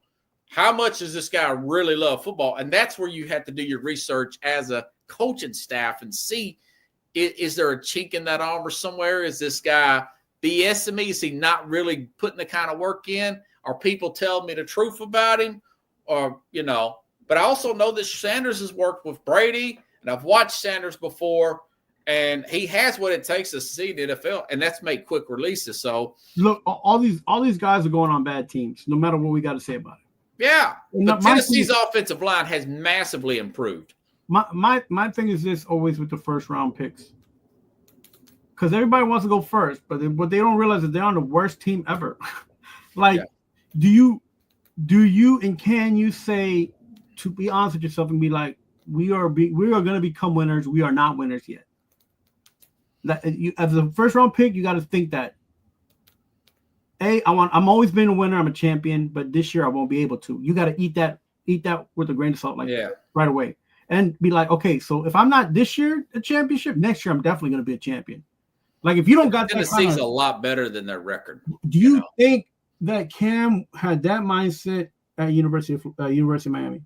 How much does this guy really love football? And that's where you have to do your research as a coaching staff and see, is there a chink in that armor somewhere? Is this guy BSing me? Is he not really putting the kind of work in? Are people telling me the truth about him? Or, but I also know that Sanders has worked with Brady, and I've watched Sanders before, and he has what it takes to succeed in the NFL, and that's make quick releases. So look, all these guys are going on bad teams, no matter what we got to say about it. Yeah, but Tennessee's offensive line has massively improved. My thing is this always with the first round picks, because everybody wants to go first, but what they don't realize is they're on the worst team ever. Do you and can you say, to be honest with yourself and be like, we are going to become winners. We are not winners yet. As a first round pick, you got to think that. I'm always been a winner. I'm a champion, but this year I won't be able to. You got to eat that with a grain of salt, right away, and be like, okay, so if I'm not this year a championship, next year I'm definitely going to be a champion. Like if you don't got Tennessee's a lot better than their record. Do you think that Cam had that mindset at University of Miami?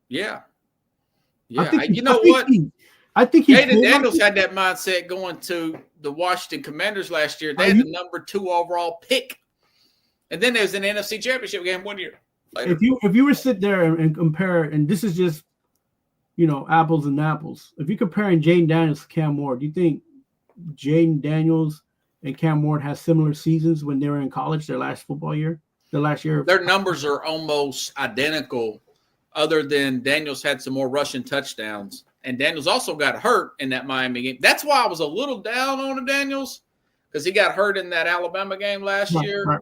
Yeah. I think Jaden Daniels had that mindset going to the Washington Commanders last year. They had the number 2 overall pick, and then there was an NFC Championship game 1 year later. If you were to sit there and compare, and this is just apples and apples. If you're comparing Jaden Daniels to Cam Ward, do you think Jaden Daniels and Cam Ward had similar seasons when they were in college, their last year? Their numbers are almost identical, other than Daniels had some more rushing touchdowns. And Daniels also got hurt in that Miami game. That's why I was a little down on the Daniels, because he got hurt in that Alabama game last year. Right.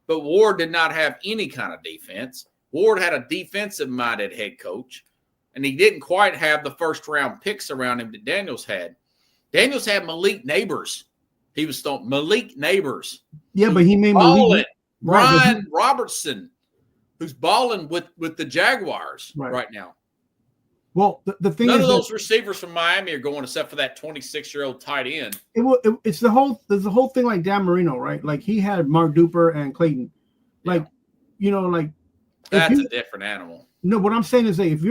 But Ward did not have any kind of defense. Ward had a defensive-minded head coach, and he didn't quite have the first-round picks around him that Daniels had. Daniels had Malik Neighbors. He was still Malik Neighbors. Yeah, but he made Malik. Brian Robertson, who's balling with the Jaguars right now. Well, the thing none is of those receivers from Miami are going except for that 26-year-old tight end. There's the whole thing like Dan Marino, right? Like he had Mark Duper and Clayton. Like, that's a different animal. No, what I'm saying is that if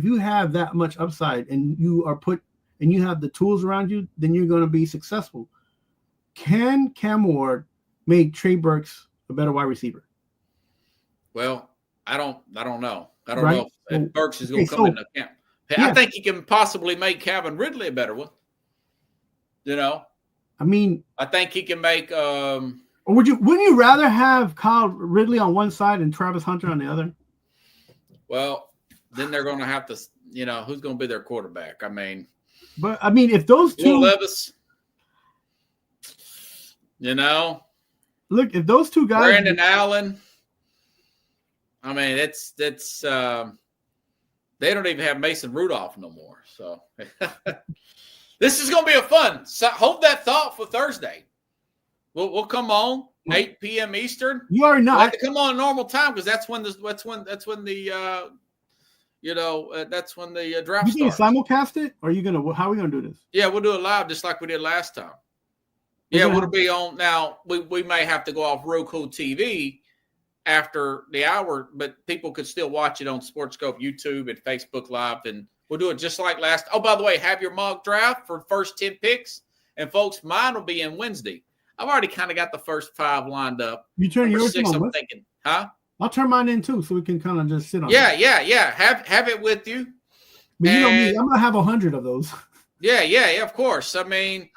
you have that much upside and you have the tools around you, then you're going to be successful. Can Cam Ward make Trey Burks a better wide receiver? Well, I don't know. I don't know if Burks is going to come into camp. I think he can possibly make Calvin Ridley a better one. I mean, I think he can make. Or wouldn't you rather have Kyle Ridley on one side and Travis Hunter on the other? Well, then they're going to have to. Who's going to be their quarterback? If those two, Will Levis. Look, if those two guys, Brandon Allen. That's they don't even have Mason Rudolph no more. So this is going to be a fun. So hold that thought for Thursday. We'll come on 8 p.m. Eastern. You already know. We'll have to come on normal time because that's when the draft starts. You simulcast it, or how are we gonna do this? Yeah, we'll do it live just like we did last time. Yeah, it'll be on now. We may have to go off Roku TV after the hour, but people could still watch it on SportsScope, YouTube, and Facebook Live, and we'll do it just like last. Oh, by the way, have your mock draft for first 10 picks, and folks, mine will be in Wednesday. I've already kind of got the first 5 lined up. You turn Number yours 6, on. I'm thinking, huh? I'll turn mine in too, so we can kind of just sit on. Yeah. Have it with you. But you know me, I'm gonna have 100 of those. Yeah. Of course. I mean,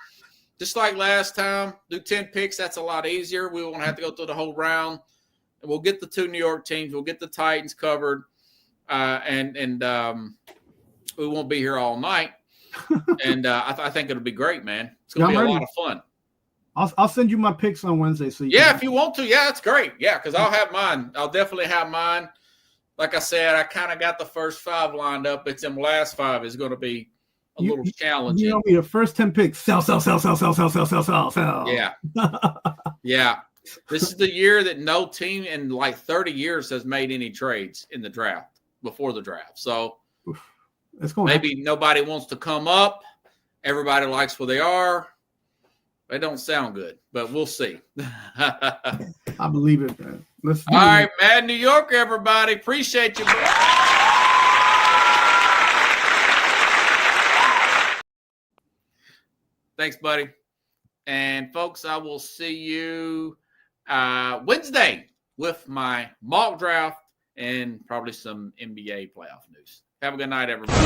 just like last time, do 10 picks. That's a lot easier. We won't have to go through the whole round. We'll get the 2 New York teams. We'll get the Titans covered, and we won't be here all night. And I think it'll be great, man. It's gonna be a lot of fun. I'll send you my picks on Wednesday. So if you want to, that's great. Yeah, because I'll have mine. I'll definitely have mine. Like I said, I kind of got the first 5 lined up. It's them last 5 is going to be a little challenging. You know me, the first 10 picks. Sell. Yeah. Yeah. This is the year that no team in like 30 years has made any trades in the draft, before the draft. So maybe nobody wants to come up. Everybody likes where they are. They don't sound good, but we'll see. I believe it, man. All right, Mad New York, everybody. Appreciate you, bro. Thanks, buddy. And, folks, I will see you Wednesday with my mock draft and probably some NBA playoff news. Have a good night, everybody.